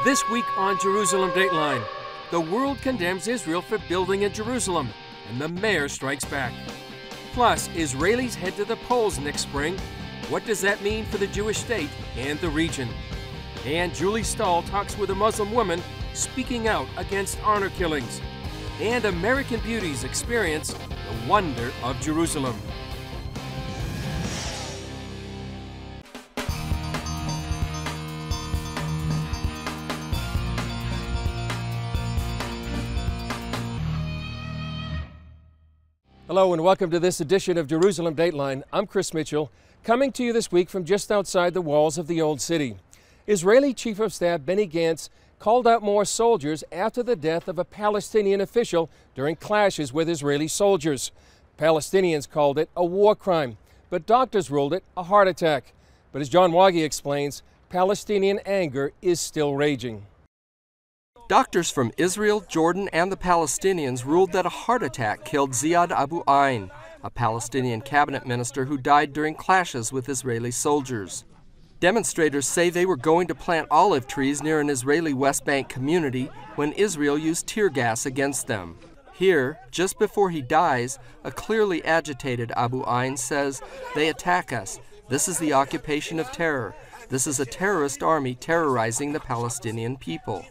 This week on Jerusalem Dateline, the world condemns Israel for building in Jerusalem, and the mayor strikes back. Plus, Israelis head to the polls next spring. What does that mean for the Jewish state and the region? And Julie Stahl talks with a Muslim woman speaking out against honor killings. And American beauties experience the wonder of Jerusalem. Hello and welcome to this edition of Jerusalem Dateline. I'm Chris Mitchell, coming to you this week from just outside the walls of the Old City. Israeli Chief of Staff Benny Gantz called out more soldiers after the death of a Palestinian official during clashes with Israeli soldiers. Palestinians called it a war crime, but doctors ruled it a heart attack. But as John Wagi explains, Palestinian anger is still raging. Doctors from Israel, Jordan, and the Palestinians ruled that a heart attack killed Ziad Abu Ain, a Palestinian cabinet minister who died during clashes with Israeli soldiers. Demonstrators say they were going to plant olive trees near an Israeli West Bank community when Israel used tear gas against them. Here, just before he dies, a clearly agitated Abu Ain says, "They attack us. This is the occupation of terror. This is a terrorist army terrorizing the Palestinian people."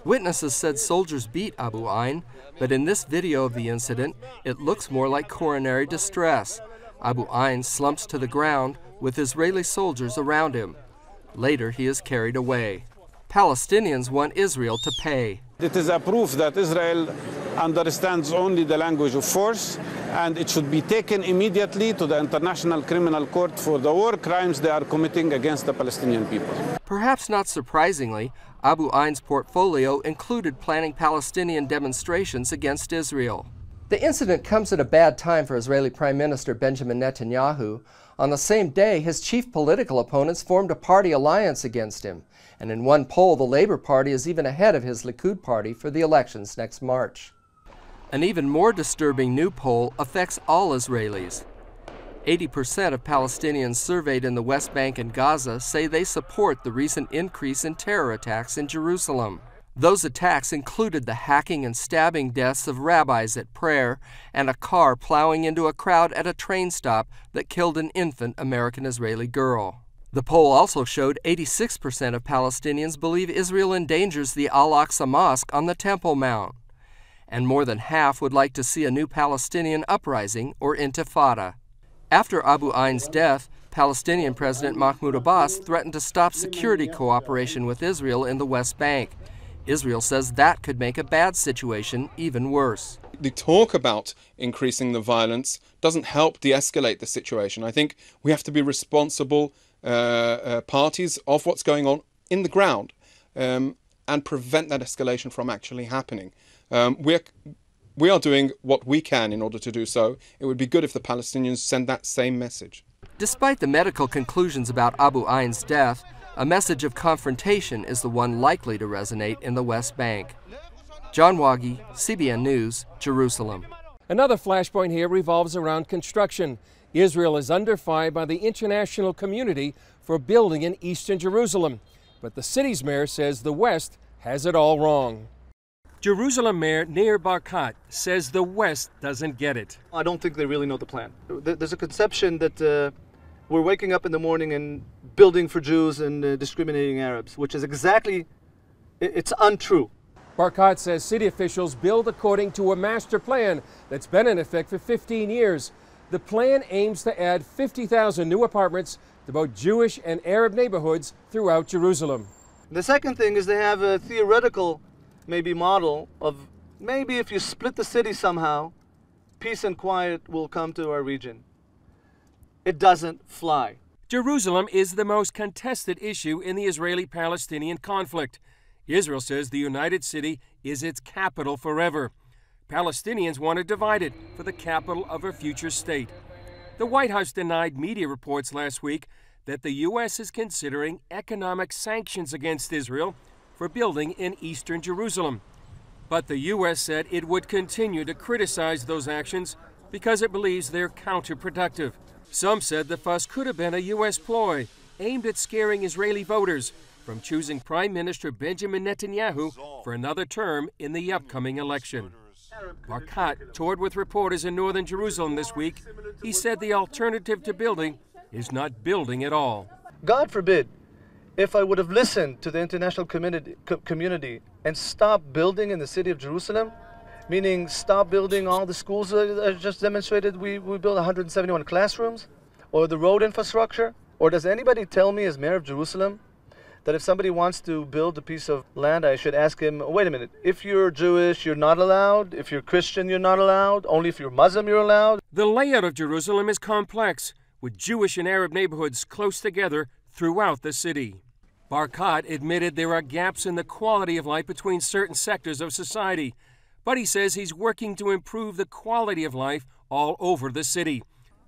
Witnesses said soldiers beat Abu Ain, but in this video of the incident, it looks more like coronary distress. Abu Ain slumps to the ground with Israeli soldiers around him. Later, he is carried away. Palestinians want Israel to pay. It is a proof that Israel understands only the language of force, and it should be taken immediately to the International Criminal Court for the war crimes they are committing against the Palestinian people. Perhaps not surprisingly, Abu Ain's portfolio included planning Palestinian demonstrations against Israel. The incident comes at a bad time for Israeli Prime Minister Benjamin Netanyahu. On the same day, his chief political opponents formed a party alliance against him. And in one poll, the Labour Party is even ahead of his Likud party for the elections next March. An even more disturbing new poll affects all Israelis. 80% of Palestinians surveyed in the West Bank and Gaza say they support the recent increase in terror attacks in Jerusalem. Those attacks included the hacking and stabbing deaths of rabbis at prayer and a car plowing into a crowd at a train stop that killed an infant American-Israeli girl. The poll also showed 86% of Palestinians believe Israel endangers the Al-Aqsa Mosque on the Temple Mount. And more than half would like to see a new Palestinian uprising or intifada. After Abu Ain's death, Palestinian President Mahmoud Abbas threatened to stop security cooperation with Israel in the West Bank. Israel says that could make a bad situation even worse. The talk about increasing the violence doesn't help de-escalate the situation. I think we have to be responsible parties of what's going on in the ground and prevent that escalation from actually happening. We are doing what we can in order to do so. It would be good if the Palestinians send that same message. Despite the medical conclusions about Abu Ain's death, a message of confrontation is the one likely to resonate in the West Bank. John Wagi, CBN News, Jerusalem. Another flashpoint here revolves around construction. Israel is under fire by the international community for building in eastern Jerusalem. But the city's mayor says the West has it all wrong. Jerusalem Mayor Nir Barkat says the West doesn't get it. I don't think they really know the plan. There's a conception that we're waking up in the morning and building for Jews and discriminating Arabs, which is it's untrue. Barkat says city officials build according to a master plan that's been in effect for 15 years. The plan aims to add 50,000 new apartments to both Jewish and Arab neighborhoods throughout Jerusalem. The second thing is they have a theoretical model of maybe if you split the city somehow, peace and quiet will come to our region. It doesn't fly. Jerusalem is the most contested issue in the Israeli-Palestinian conflict. Israel says the United City is its capital forever. Palestinians want to divide it for the capital of a future state. The White House denied media reports last week that the U.S. is considering economic sanctions against Israel for building in eastern Jerusalem. But the U.S. said it would continue to criticize those actions because it believes they're counterproductive. Some said the fuss could have been a U.S. ploy aimed at scaring Israeli voters from choosing Prime Minister Benjamin Netanyahu for another term in the upcoming election. Barkat toured with reporters in northern Jerusalem this week. He said the alternative to building is not building at all. God forbid, if I would have listened to the international community and stopped building in the city of Jerusalem, meaning stop building all the schools that I just demonstrated, we built 171 classrooms, or the road infrastructure, or does anybody tell me as mayor of Jerusalem that if somebody wants to build a piece of land, I should ask him, wait a minute, if you're Jewish, you're not allowed, if you're Christian, you're not allowed, only if you're Muslim, you're allowed? The layout of Jerusalem is complex, with Jewish and Arab neighborhoods close together throughout the city. Barkat admitted there are gaps in the quality of life between certain sectors of society, but he says he's working to improve the quality of life all over the city.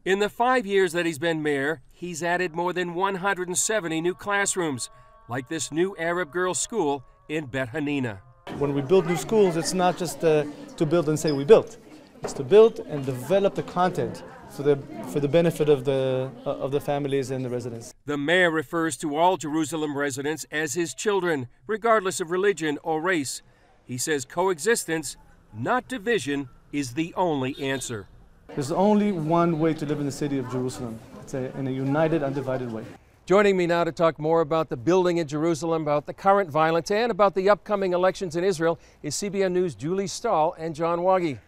In the 5 years that he's been mayor, he's added more than 170 new classrooms, like this new Arab girls' school in Bet Hanina. When we build new schools, it's not just to build and say we built. It's to build and develop the content for the benefit of the families and the residents. The mayor refers to all Jerusalem residents as his children, regardless of religion or race. He says coexistence, not division, is the only answer. There's only one way to live in the city of Jerusalem. It's in a united, undivided way. Joining me now to talk more about the building in Jerusalem, about the current violence, and about the upcoming elections in Israel is CBN News' Julie Stahl and John Waggy.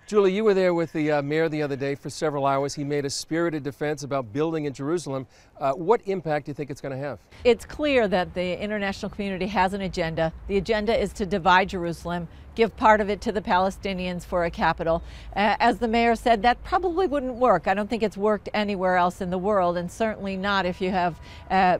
Julie, you were there with the mayor the other day for several hours. He made a spirited defense about building in Jerusalem. What impact do you think it's going to have? It's clear that the international community has an agenda. The agenda is to divide Jerusalem, give part of it to the Palestinians for a capital. As the mayor said, that probably wouldn't work. I don't think it's worked anywhere else in the world, and certainly not if you have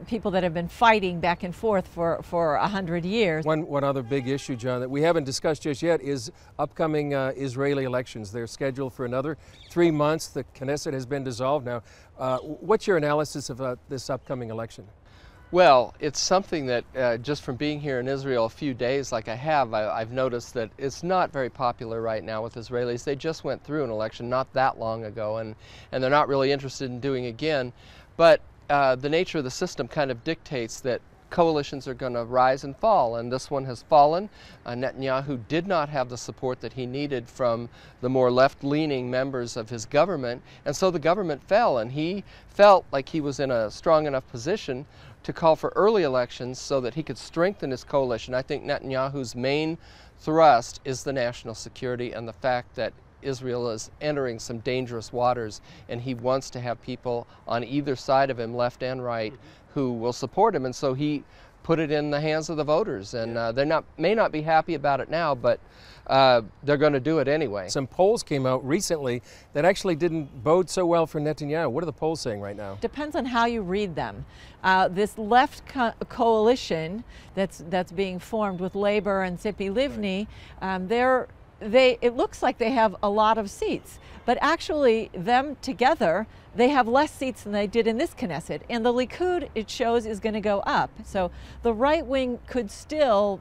people that have been fighting back and forth for 100 years. One other big issue, John, that we haven't discussed just yet is upcoming Israeli elections. They're scheduled for another 3 months. The Knesset has been dissolved now. What's your analysis of this upcoming election? Well, it's something that just from being here in Israel a few days like I have, I've noticed that it's not very popular right now with Israelis. They just went through an election not that long ago, and they're not really interested in doing again. But the nature of the system kind of dictates that coalitions are going to rise and fall, and this one has fallen. Netanyahu did not have the support that he needed from the more left-leaning members of his government, and so the government fell, and he felt like he was in a strong enough position to call for early elections so that he could strengthen his coalition. I think Netanyahu's main thrust is the national security and the fact that Israel is entering some dangerous waters, and he wants to have people on either side of him, left and right, who will support him, and so he put it in the hands of the voters, and they may not be happy about it now, but they're going to do it anyway. Some polls came out recently that actually didn't bode so well for Netanyahu. What are the polls saying right now? Depends on how you read them. This left coalition that's being formed with Labor and Tzipi Livni, it looks like they have a lot of seats, but actually them together, they have less seats than they did in this Knesset. And the Likud, it shows, is going to go up. So the right wing could still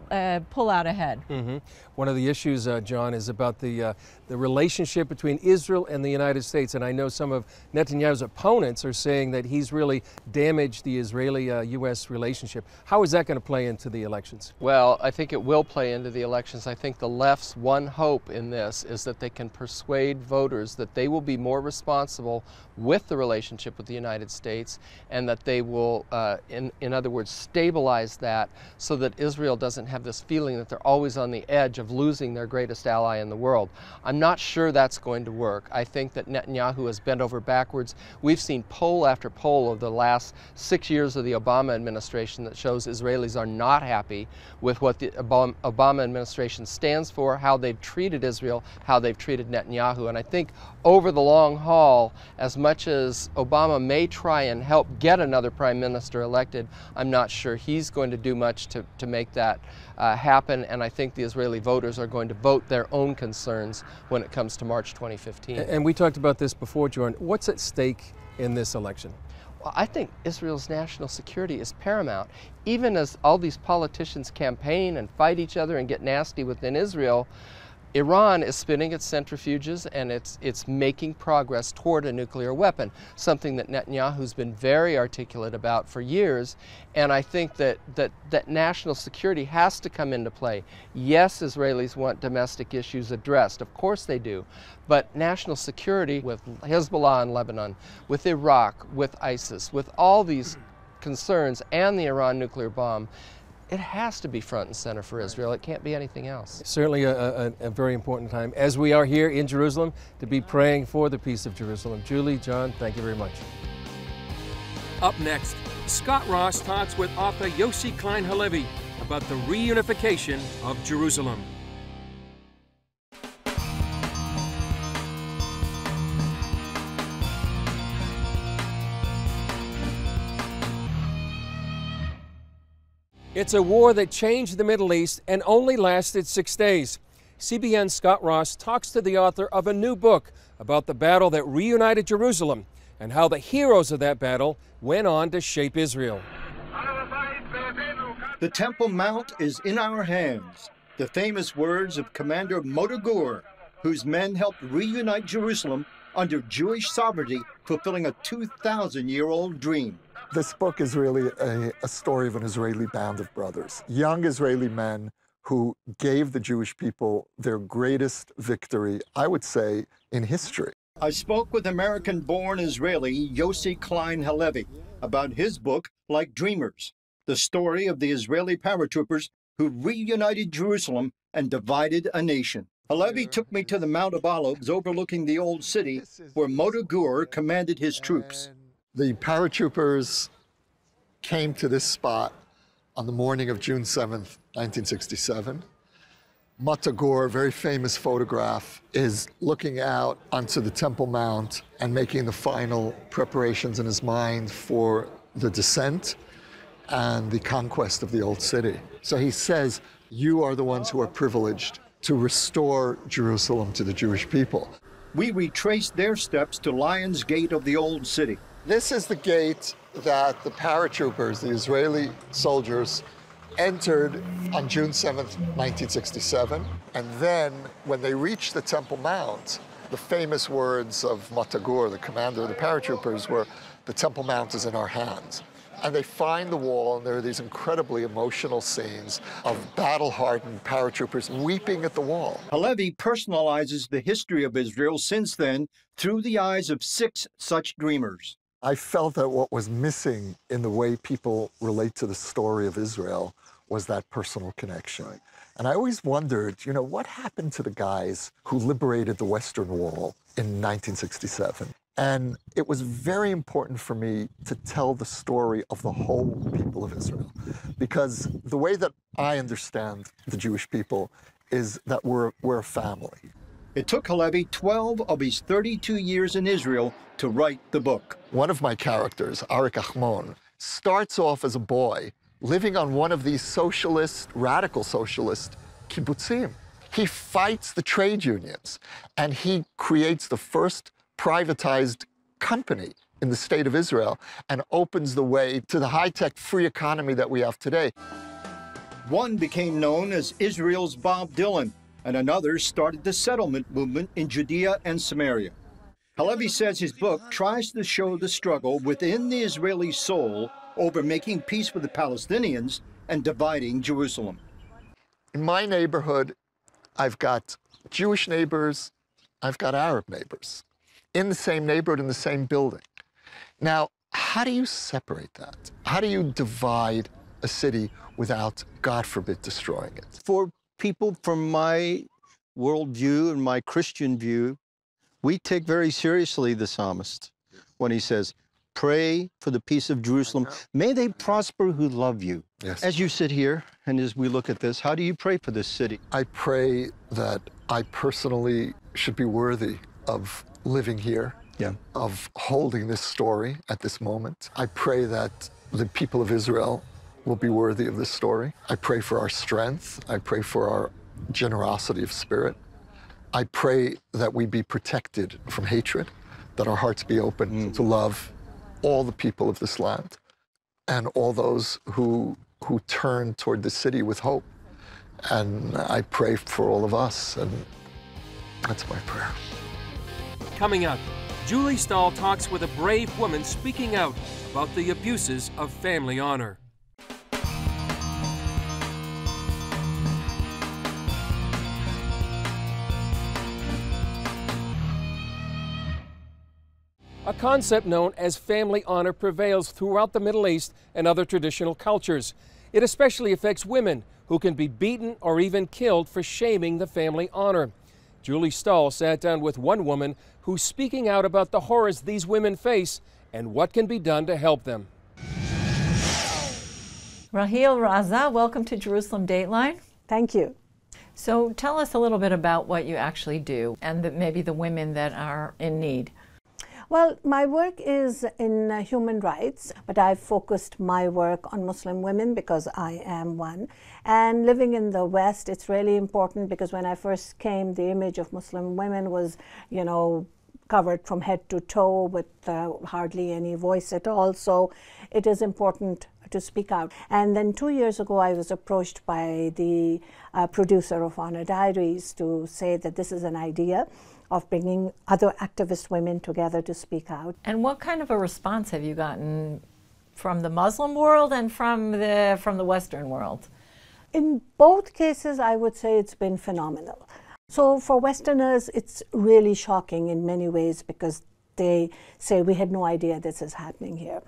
pull out ahead. Mm-hmm. One of the issues, John, is about the relationship between Israel and the United States. And I know some of Netanyahu's opponents are saying that he's really damaged the Israeli-U.S. relationship. How is that going to play into the elections? Well, I think it will play into the elections. I think the left's one hope in this is that they can persuade voters that they will be more responsible with the relationship with the United States, and that they will, in other words, stabilize that so that Israel doesn't have this feeling that they're always on the edge of losing their greatest ally in the world. I'm not sure that's going to work. I think that Netanyahu has bent over backwards. We've seen poll after poll of the last 6 years of the Obama administration that shows Israelis are not happy with what the Obama administration stands for, how they've treated Israel, how they've treated Netanyahu. And I think over the long haul, as much as Obama may try and help get another prime minister elected, I'm not sure he's going to do much to make that happen, and I think the Israeli voters are going to vote their own concerns when it comes to March 2015. And we talked about this before, Jordan. What's at stake in this election? Well, I think Israel's national security is paramount. Even as all these politicians campaign and fight each other and get nasty within Israel, Iran is spinning its centrifuges and it's making progress toward a nuclear weapon, something that Netanyahu's been very articulate about for years. And I think that national security has to come into play. Yes, Israelis want domestic issues addressed, of course they do, but national security with Hezbollah in Lebanon, with Iraq, with ISIS, with all these concerns and the Iran nuclear bomb, it has to be front and center for Israel. It can't be anything else. Certainly a very important time, as we are here in Jerusalem, to be praying for the peace of Jerusalem. Julie, John, thank you very much. Up next, Scott Ross talks with author Yossi Klein Halevi about the reunification of Jerusalem. It's a war that changed the Middle East and only lasted 6 days. CBN's Scott Ross talks to the author of a new book about the battle that reunited Jerusalem and how the heroes of that battle went on to shape Israel. The Temple Mount is in our hands. The famous words of Commander Motor, whose men helped reunite Jerusalem under Jewish sovereignty, fulfilling a 2,000-year-old dream. This book is really a story of an Israeli band of brothers, young Israeli men who gave the Jewish people their greatest victory, I would say, in history. I spoke with American-born Israeli Yossi Klein Halevi about his book, Like Dreamers, the story of the Israeli paratroopers who reunited Jerusalem and divided a nation. Halevi took me to the Mount of Olives overlooking the Old City, where Motor commanded his troops. The paratroopers came to this spot on the morning of June 7th, 1967. Motor, a very famous photograph, is looking out onto the Temple Mount and making the final preparations in his mind for the descent and the conquest of the Old City. So he says, you are the ones who are privileged to restore Jerusalem to the Jewish people. We retraced their steps to Lion's Gate of the Old City. This is the gate that the paratroopers, the Israeli soldiers, entered on June 7th, 1967. And then when they reached the Temple Mount, the famous words of Motor, the commander of the paratroopers, were, the Temple Mount is in our hands. And they find the wall, and there are these incredibly emotional scenes of battle-hardened paratroopers weeping at the wall. Halevi personalizes the history of Israel since then through the eyes of 6 such dreamers. I felt that what was missing in the way people relate to the story of Israel was that personal connection. And I always wondered, you know, what happened to the guys who liberated the Western Wall in 1967? And it was very important for me to tell the story of the whole people of Israel, because the way that I understand the Jewish people is that we're a family. It took Halevi 12 of his 32 years in Israel to write the book. One of my characters, Arik Achmon, starts off as a boy living on one of these socialist, radical socialist kibbutzim. He fights the trade unions, and he creates the first privatized company in the state of Israel and opens the way to the high-tech free economy that we have today. One became known as Israel's Bob Dylan, and another started the settlement movement in Judea and Samaria. Halevi says his book tries to show the struggle within the Israeli soul over making peace with the Palestinians and dividing Jerusalem. In my neighborhood, I've got Jewish neighbors, I've got Arab neighbors, in the same neighborhood, in the same building. Now, how do you separate that? How do you divide a city without, God forbid, destroying it? For people from my worldview and my Christian view, we take very seriously the psalmist when he says, pray for the peace of Jerusalem. May they prosper who love you. Yes. As you sit here and as we look at this, how do you pray for this city? I pray that I personally should be worthy of living here, of holding this story at this moment. I pray that the people of Israel will be worthy of this story. I pray for our strength. I pray for our generosity of spirit. I pray that we be protected from hatred, that our hearts be open to love all the people of this land and all those who turn toward the city with hope. And I pray for all of us and That's my prayer. Coming up, Julie Stahl talks with a brave woman speaking out about the abuses of family honor. A concept known as family honor prevails throughout the Middle East and other traditional cultures. It especially affects women, who can be beaten or even killed for shaming the family honor. Julie Stahl sat down with one woman who's speaking out about the horrors these women face and what can be done to help them. Raheel Raza, welcome to Jerusalem Dateline. Thank you. So tell us a little bit about what you actually do and maybe the women that are in need. Well, my work is in human rights, but I've focused my work on Muslim women because I am one. And living in the West, it's really important because when I first came, the image of Muslim women was, you know, covered from head to toe with hardly any voice at all. So it is important to speak out. And then 2 years ago, I was approached by the producer of Honor Diaries to say that this is an idea of bringing other activist women together to speak out. And what kind of a response have you gotten from the Muslim world and from the Western world? In both cases, I would say it's been phenomenal. So for Westerners, it's really shocking in many ways because they say we had no idea this is happening here.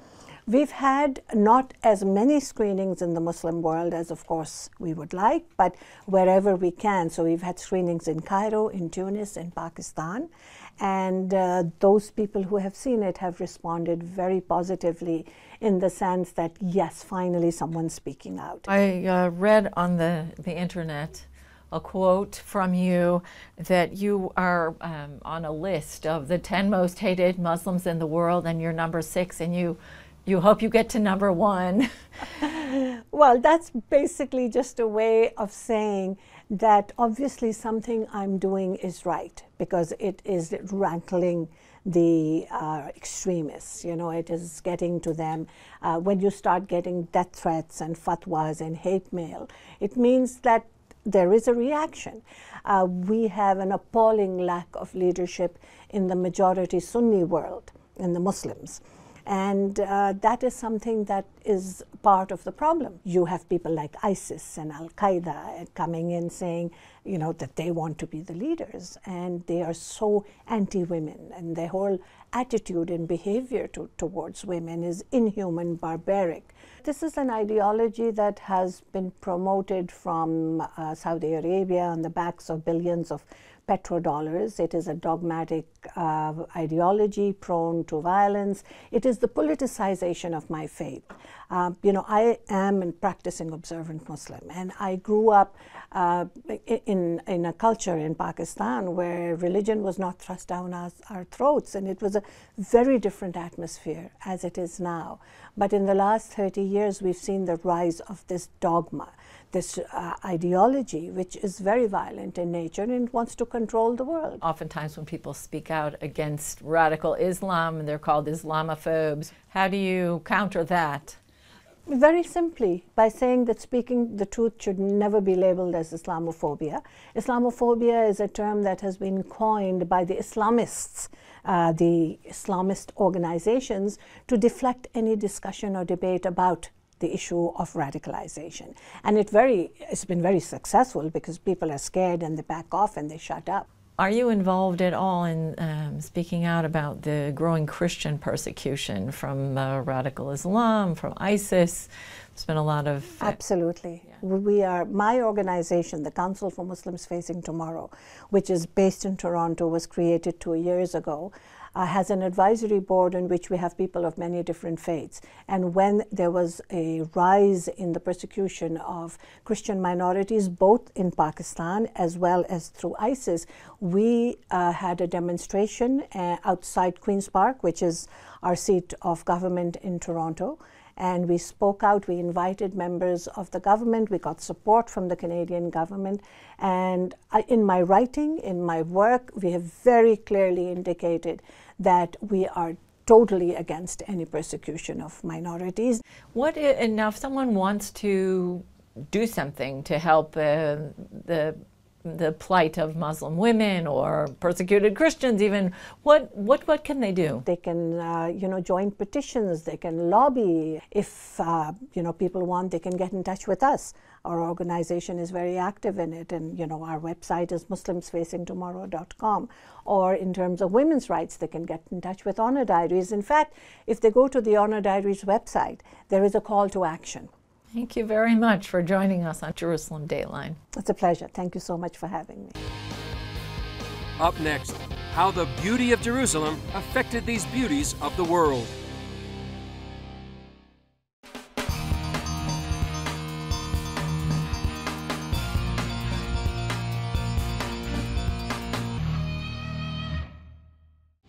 We've had not as many screenings in the Muslim world as, of course, we would like, but wherever we can. So we've had screenings in Cairo, in Tunis, in Pakistan, and those people who have seen it have responded very positively in the sense that, yes, finally someone's speaking out. I read on the internet a quote from you that you are on a list of the 10 most hated Muslims in the world, and you're number 6, and you hope you get to number 1. Well, that's basically just a way of saying that obviously something I'm doing is right because it is rankling the extremists. You know, it is getting to them. When you start getting death threats and fatwas and hate mail, it means that there is a reaction. We have an appalling lack of leadership in the majority Sunni world, in the Muslims. And that is something that is part of the problem. You have people like ISIS and Al-Qaeda coming in saying, you know, that they want to be the leaders, and they are so anti-women, and their whole attitude and behavior towards women is inhuman, barbaric. This is an ideology that has been promoted from Saudi Arabia on the backs of billions of petrodollars. It is a dogmatic ideology prone to violence. It is the politicization of my faith. You know, I am a practicing observant Muslim, and I grew up in a culture in Pakistan where religion was not thrust down our throats, and it was a very different atmosphere as it is now. But in the last 30 years, we've seen the rise of this dogma, this ideology, which is very violent in nature and wants to control the world. Oftentimes when people speak out against radical Islam, and they're called Islamophobes, how do you counter that? Very simply, by saying that speaking the truth should never be labeled as Islamophobia. Islamophobia is a term that has been coined by the Islamists, the Islamist organizations, to deflect any discussion or debate about the issue of radicalization. And it's been very successful because people are scared and they back off and they shut up. Are you involved at all in speaking out about the growing Christian persecution from radical Islam, from ISIS? There's been a lot of... Absolutely. Yeah. My organization, the Council for Muslims Facing Tomorrow, which is based in Toronto, was created 2 years ago, has an advisory board in which we have people of many different faiths. And when there was a rise in the persecution of Christian minorities, both in Pakistan as well as through ISIS, we had a demonstration outside Queen's Park, which is our seat of government in Toronto. And we spoke out, we invited members of the government, we got support from the Canadian government. And in my writing, in my work, we have very clearly indicated that we are totally against any persecution of minorities. Now if someone wants to do something to help the the plight of Muslim women or persecuted Christians even, what can they do? They can, join petitions. They can lobby. If, people want, they can get in touch with us. Our organization is very active in it, and, our website is muslimsfacingtomorrow.com. Or in terms of women's rights, they can get in touch with Honor Diaries. In fact, if they go to the Honor Diaries website, there is a call to action. Thank you very much for joining us on Jerusalem Dateline. It's a pleasure. Thank you so much for having me. Up next, how the beauty of Jerusalem affected these beauties of the world.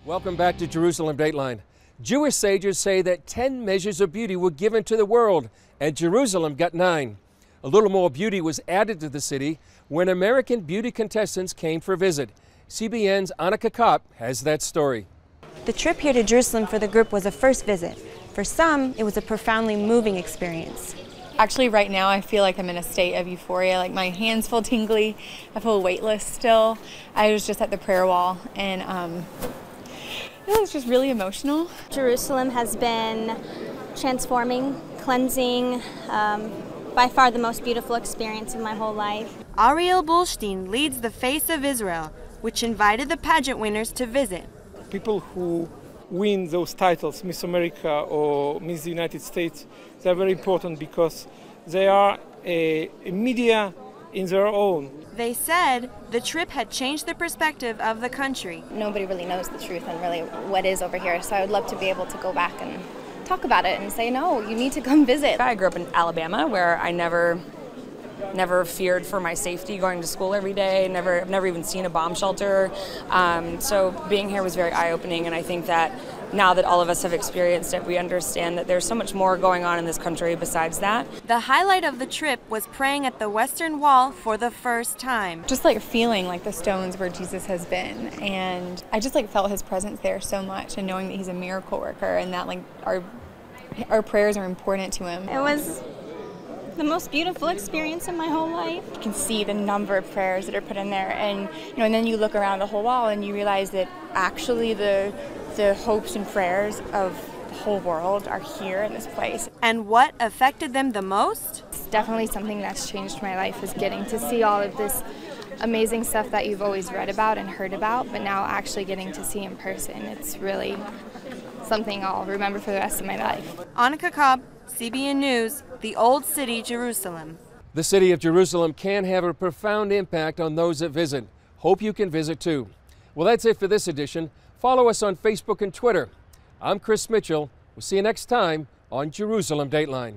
Welcome back to Jerusalem Dateline. Jewish sages say that 10 measures of beauty were given to the world, and Jerusalem got 9. A little more beauty was added to the city when American beauty contestants came for a visit. CBN's Annika Kopp has that story. The trip here to Jerusalem for the group was a first visit. For some, it was a profoundly moving experience. Actually, right now, I feel like I'm in a state of euphoria. Like, my hands feel tingly. I feel weightless still. I was just at the prayer wall, and it was just really emotional. Jerusalem has been transforming, cleansing, by far the most beautiful experience of my whole life. Ariel Bulstein leads the Face of Israel, which invited the pageant winners to visit. People who win those titles, Miss America or Miss United States, they're very important because they are a media in their own. They said the trip had changed the perspective of the country. Nobody really knows the truth and really what is over here, so I would love to be able to go back and talk about it and say, no, you need to come visit. I grew up in Alabama, where I never feared for my safety going to school every day. I've never even seen a bomb shelter. So being here was very eye-opening, and I think that now that all of us have experienced it, we understand that there's so much more going on in this country besides that. The highlight of the trip was praying at the Western Wall for the first time. Just like feeling like the stones where Jesus has been, and I just like felt his presence there so much, and knowing that he's a miracle worker and that like our prayers are important to him. It was the most beautiful experience of my whole life. You can see the number of prayers that are put in there, and and then you look around the whole wall and you realize that actually the hopes and prayers of the whole world are here in this place. And what affected them the most? It's definitely something that's changed my life, is getting to see all of this amazing stuff that you've always read about and heard about, but now actually getting to see in person. It's really something I'll remember for the rest of my life. Annika Kopp, CBN News, the Old City, Jerusalem. The city of Jerusalem can have a profound impact on those that visit. Hope you can visit too. Well, that's it for this edition. Follow us on Facebook and Twitter. I'm Chris Mitchell. We'll see you next time on Jerusalem Dateline.